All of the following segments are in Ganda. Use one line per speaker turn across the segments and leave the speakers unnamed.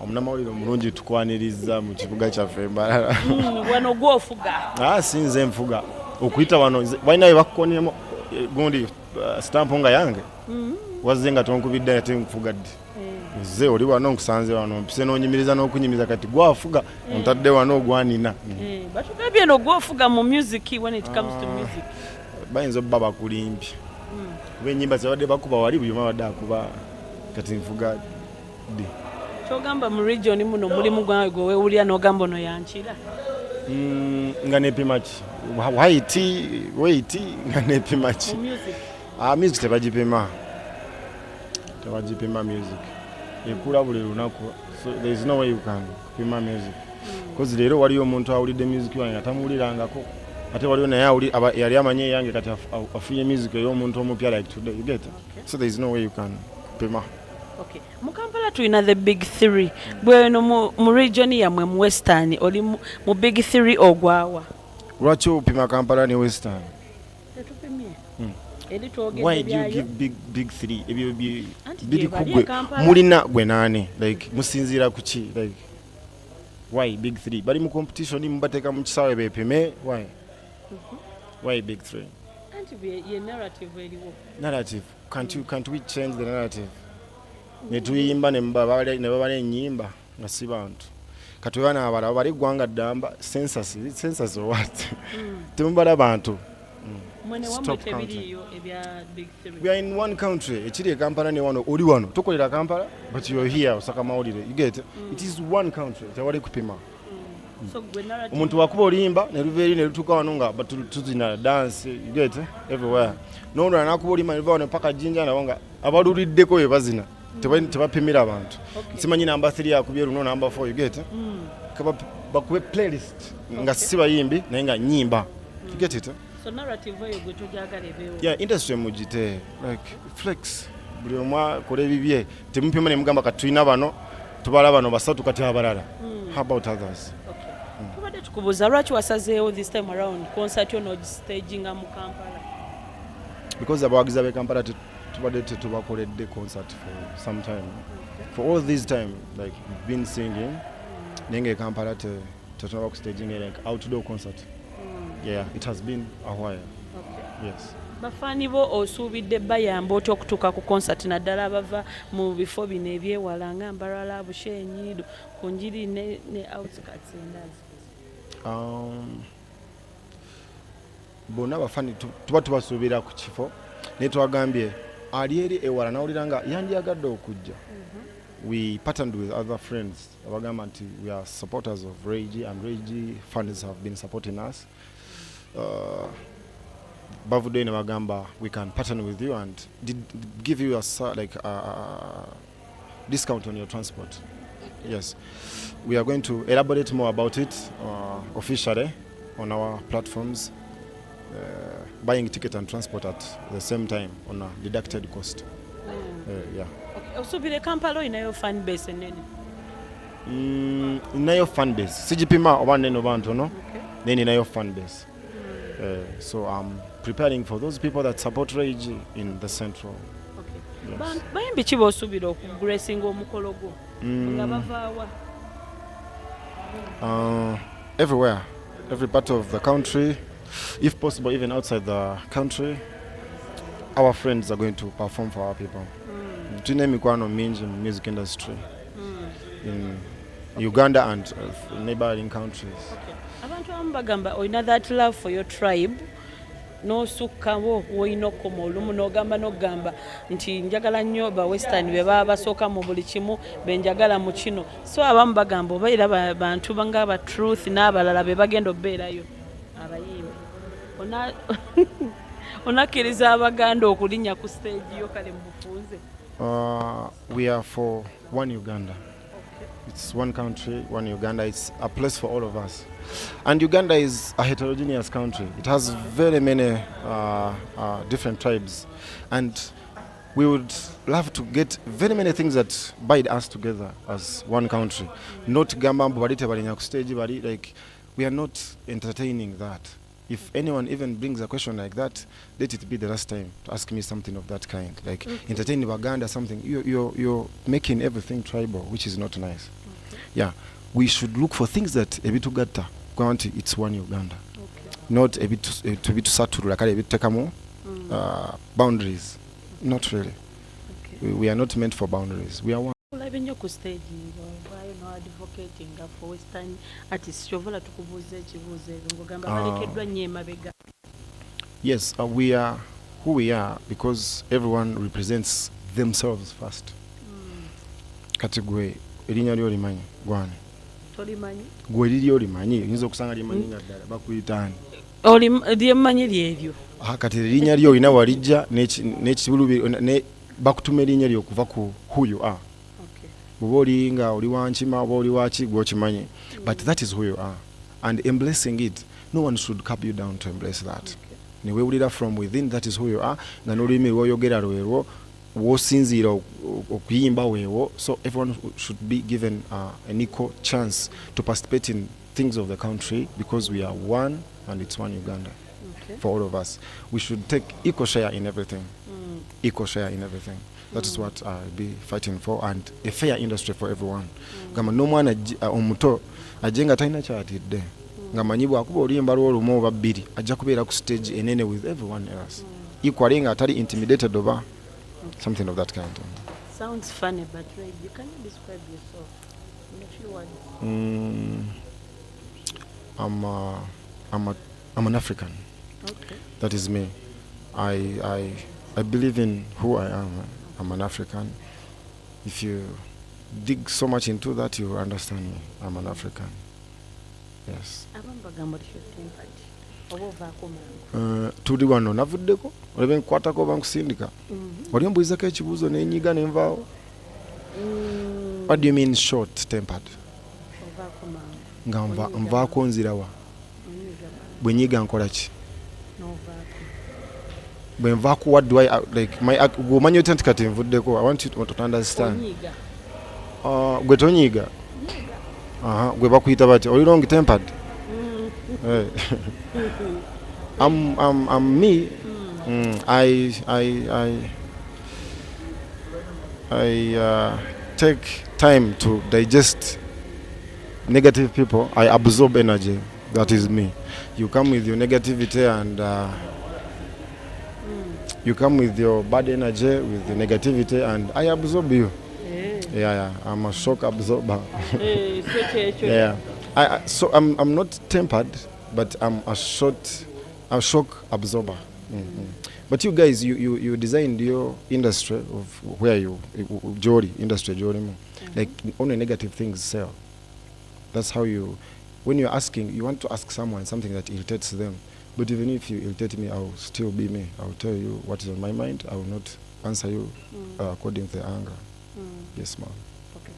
omunamawulire omulungi tukwaniriza mu kibuga kyaffe Mbarara.
Wano gwofuga.
Sinze nfuga okuyita wano balina bye bakukonyemo gundi stamp nga yange wazze nga tonkubidde ate nkufugadde ze oli wano nkusanze wano mpise n'onyimiriza n'okunyimiriza kati gwafuga ontadde wano ogwanina.
Batugambye no gwofuga mu music when it comes to music.
Bayinza obba bakulimbye kuba ennyimba zabadde bakuba wali buli badde akuba kati nfuga ddi.
Kyogamba mu region muno mulimu gwawe gwe weewulira n'ogamba ono yankira.
Nga nepima ki waiti nga nepima ki music tebagipima music ekula buli lunaku, so there is no way you can pima music because leero waliyo omuntu awulidde music wange nga tamuwulirangako ate waliyo naye yali amanye yange kati afunye music ey'omuntu omupya like today, you get it? So there is no way you can pima.
Okay. Mu Kampala tulina the big three. Bweno mu region yamwe mu Western oli mu big three ogwawa.
Lwaki opima Kampala ne Western?
Tetupimye.
Why do you give big three? Ebyo biri kugwe mulina gwe nane like musinzira kuki like why big three? Bali mu competition mubateka mu kisawe bepime why? Why big three?
Ye narrative eliwo.
Narrative. Can't we change the narrative? Netuyimba ne baba n'ennyimba nga si bantu kati bana abala bali gwanga ddamba census what temubala bantu.
Stop counting.
We are in one country. Ekiri Kampala ne wano oli wano tukolera Kampala but you are here osaka mawulire, you get it? It is one country tewali kupima.
So gwe narrative
omuntu wakuba olimba ne luveeri ne lutuuka wano nga tuzina dance, you get it? Everywhere n'olwo nakuba olima ne luva wano paka Jinja nabo nga abaluliddeko we bazina tebapimira abantu. Simanyi namba 3 akubye luno namba 4, you get it? Bakube playlist nga si bayimbi naye nga nnyimba, you get it?
So narrative eyo gwe tojagala ebeewo.
Yeah, industry mugite like flex buli omwa kole bibye temupima ne mugamba katuyina bano tubala bano basatu kati abalala. How about others?
Okay. Tubadde tukubuuza lwaki wasazeewo this time around concert ono staginga mu Kampala?
Because abawagizi be Kampala tubadde tetubakoledde concert for some time. For all this time like we've been singing nenge Kampala tetunaba ku staging like outdoor concert. Yeah, it has been a while. Okay. Yes.
Bafaani bo osuubidde bayamba otya okutuuka ku concert naddala abava mu bifo bino ebyewala nga Mbarara, Bushenyi, ku njiri ne outskirts endazi.
Bonna bafaani tuba tubasuubira ku kifo naye twagambye ali eri ewala nawulira nga yandiyagadde okujja. We partnered with other friends. Abagamba nti we are supporters of Regi and Regi funds have been supporting us. Bavude ne bagamba we can partner with you and give you a discount on your transport. Yes, we are going to elaborate more about it officially on our platforms, buying ticket and transport at the same time on a deducted cost. Yeah.
Okay. Osubire Kampala inayo fan base enene.
Inayo fan base. Sijipima oba neno bantu no. Okay. Then inayo fan base. So I'm preparing for those people that support Regi in the central. Okay.
Yes. Bayimbi ki bosubira okugracing omukolo gwo? Nga bavaawa?
Everywhere. Every part of the country. If possible, even outside the country. Our friends are going to perform for our people. Tune mikwano mingi in the music industry. In Uganda and neighboring countries.
Okay. Abantu ambagamba oyina that love for your tribe no sukkawo woyina okoma olumu n'ogamba nti njagala nnyo ba Western be baba basooka mu buli kimu benjagala mu kino so abamu bagamba obaira bantu banga ba truth n'abalala be bagenda obeerayo abayimbi onakkiriza abaganda okulinnya ku stage yo kale mu bufunze.
We are for one Uganda. It's one country, one Uganda. It's a place for all of us. And Uganda is a heterogeneous country. It has very many different tribes. And we would love to get very many things that bind us together as one country. Not Gamba Mbubarite Barinyaku stage, like we are not entertaining that. If anyone even brings a question like that, let it be the last time to ask me something of that kind. Like entertain Waganda, something. You're making everything tribal, which is not nice. Yeah, we should look for things that ebitugata. Granted, it's one Uganda. Not a bit to be to saturate like a bit takamo boundaries. Not really. We are not meant for boundaries. We are one.
Olabye ku stage no advocating for Western artists chovola tukubuze ekibuzo ebyo ngogamba balekeddwa nnyo emabega.
Yes, we are who we are because everyone represents themselves first. Kati gwe erinnya lyo limanyi gwane.
Tolimanyi?
Gwe liryo limanyi oyinza okusanga limanyi nga ddala bakuyitaani.
Lyemmanyi lyeryo.
Kati erinnya lyo olina walijja n'ekibulu ne bakutuma erinnya lyo okuva ku who you are. Bw'oba oli nga oli wankima oba oli waki gwe okimanyi. But that is who you are. And embracing it, no one should cap you down to embrace that. Ne weewulira from within, that is who you are. Nga n'olulimi lw'oyogera lwerwo w'osinziira okuyimba weewo. So everyone should be given an equal chance to participate in things of the country because we are one and it's one Uganda. For all of us, we should take equal share in everything. Equal share in everything. That is what I'll be fighting for, and a fair industry for everyone. Gama no mwana omuto ajenga talina kyatidde. Nga manyibu akuba oluyimba lw'olumu oba bbiri ajja kubeera ku stage enene with everyone else. Equally nga atali intimidated over something of that kind.
Sounds funny, but you can you describe yourself in a few words? I'm an African. Okay. That is me. I believe in who I am. I'm an African. If you dig so much into that, you understand me. I'm an African. Yes. Tuli wano navuddeko olebe nkwatako bankusindika oli ombuuzako ekibuuzo n'enyiga nenvaawo. What do you mean short tempered? Nga nvaako nzirawa bwe nyiga nkola ki? Bwe nvaako what do I like my omanyi otya nti kati nvuddeko. I want you to understand. Gwe tonyiga? Gwe bakuyita bati oli long tempered? I'm me. I take time to digest negative people. I absorb energy. That is me. You come with your negativity and you come with your bad energy, with the negativity, and I absorb you. Yeah. I'm a shock absorber. Yeah. So I'm not tempered, but I'm a shock absorber. But you guys, you designed your industry of where you Jori industry Jori, like only negative things sell. That's how you. When you're asking, you want to ask someone something that irritates them. But even if you irritate me, I will still be me. I will tell you what is on my mind. I will not answer you according to the anger. Yes, ma'am. Okay,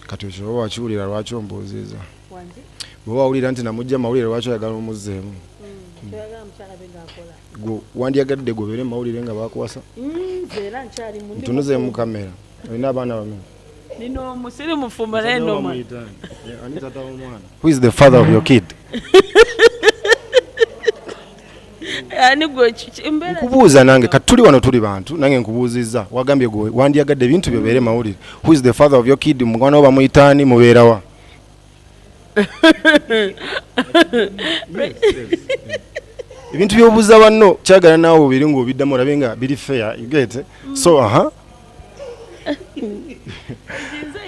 kati ekyo wakiwulira lwaki ombuuziza? Bwe wawulira nti namujja mawulire lwaki oyagala omuzzeemu? Wandyagadde gobeere mawulire nga bakuwasa? Ntunuzeemu kamera. Olina abaana bameka? Nino musiri mufumba eno mwana.
Who is the father of your kid? Nkubuuza nange kati tuli wano tuli bantu nange nkubuuzizza wagambye gwe wandyagadde ebintu byobeere mawulire. Who is the father of your kid? Mugwana wo bamuyitaani mubeera wa? Ebintu by'obuuza banno kyagala naawe obiri ng'obiddamu olabe nga biri fair. You get it? So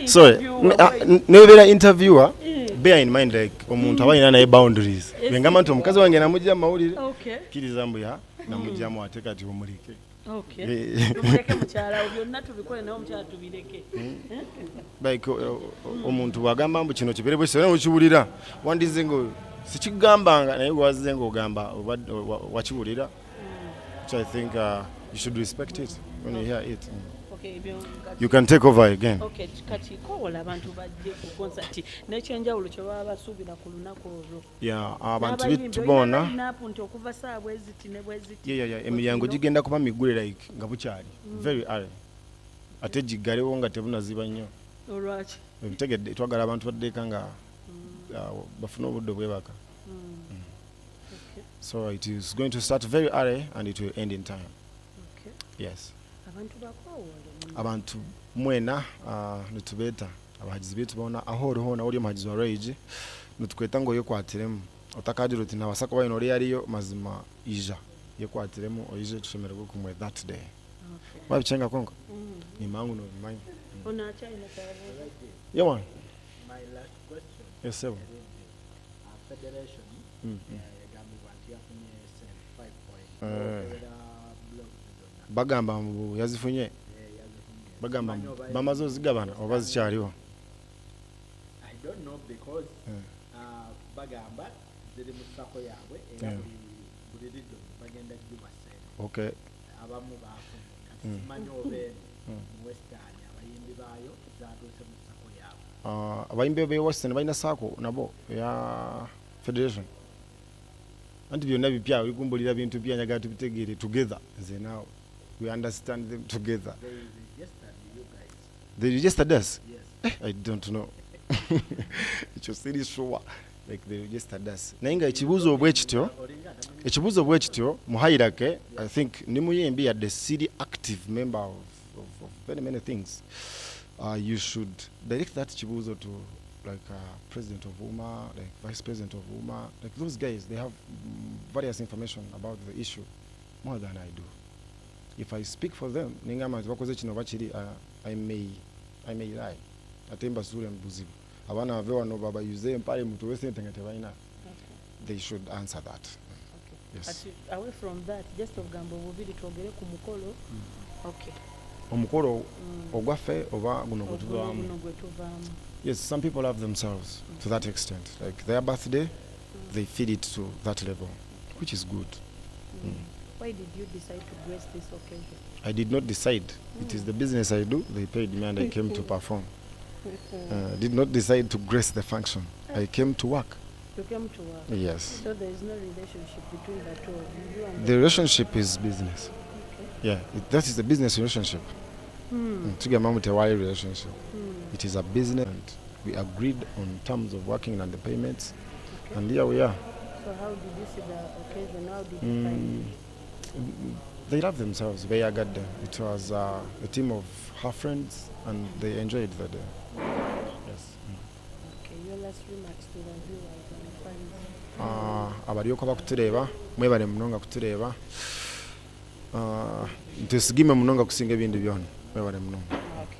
sorry, nebeera interviewer, bear in mind like omuntu aba alina naye boundaries. Bwengamba nti omukazi wange namujja mawulire kkiriza mbu ya namujjamu ate kati omulike.
Tumuleke mukyala byonna tubikole naye omukyala tubireke.
Like omuntu bwagamba mbu kino kibeere bwe kisera okiwulira wandize ngo sikigambanga naye wazize ng'ogamba wakiwulira. Which I think you should respect it when you hear it. You can take over again.
Okay, kati kowola abantu bajje ku concert n'ekyenjawulo kye baba basuubira ku lunaku olwo.
Yeah, abantu bitubona.
Napu nti okuva saa bweziti ne bweziti.
Yeah, emiryango gigenda kuba miggule like nga bukyali. Very early. Ate giggalewo nga tebunaziba nnyo.
Olwaki?
Tegedde twagala abantu baddeeka nga bafune obudde bwebaka.
Okay.
So it is going to start very early and it will end in time.
Okay.
Yes.
Abantu bakwawole.
Abantu mwena nitubeeta abahagizi betu bona aho oriho na uri omuhagizi wa rage nitukweta ngo yekwatiremu otakagira uti nabasako bayino ori ariyo mazima ija yekwatiremu oyije tushemererwe kumwe that day.
Okay.
Wabichenga konka ni mangu no bimanyi.
Ona chaina kabuza.
Yeah man.
My last question.
Yes sir.
Federation.
Bagamba mbu yazifunye. Bagamba bamaze ozigabana oba zikyaliwo.
I don't know because bagamba ziri mu sako yaabwe era buli lido bagenda kubasera.
Okay.
Abamu bafuna simanyi obeera mu Western abayimbi baayo zaatuuse mu sako yaabwe.
Abayimbi be Western balina sako nabo ya Federation. Anti byonna bipya bikumbulira bintu bya nyaga tubitegeere together. Nze now we understand them together. They registered us?
Yes.
I don't know. It was really sure like they registered us. Nainga ekibuzo bwekityo muhayirake I think nimuyembi at the city active member of very many things. You should direct that chibuzo to like president of UMA, like vice president of UMA, like those guys, they have various information about the issue more than I do. If I speak for them, I may lie. Atemba sure mbuzibu. Abana avewa no baba yuze mpale mtu wese ntengetebaina. They should answer that.
Okay.
Yes.
Away from that, just of gambo bubiri twogere ku mukolo. Okay.
Omukolo ogwaffe oba guno gwetuvamu. Yes, some people love themselves to that extent. Like their birthday, they feed it to that level, which is good.
Why did you decide to grace this occasion?
I did not decide. It is the business I do. They paid me and I came to perform. Did not decide to grace the function. I came to work.
You came to work?
Yes.
So there is no relationship between the two of you and
The relationship is business.
Okay.
Yeah, that is the business relationship. Relationship. It is a business and we agreed on terms of working and the payments.
Okay.
And here we are.
So how did you see the occasion? How did you find it?
They love themselves. They got them. It was a team of her friends and they enjoyed the day. Yes.
Okay, your last remarks to the viewers and fans.
Abalyoka bakutureeba mwebale munonga kutureeba ntesigime munonga kusinga ebintu byonna mwebale munonga.
Okay.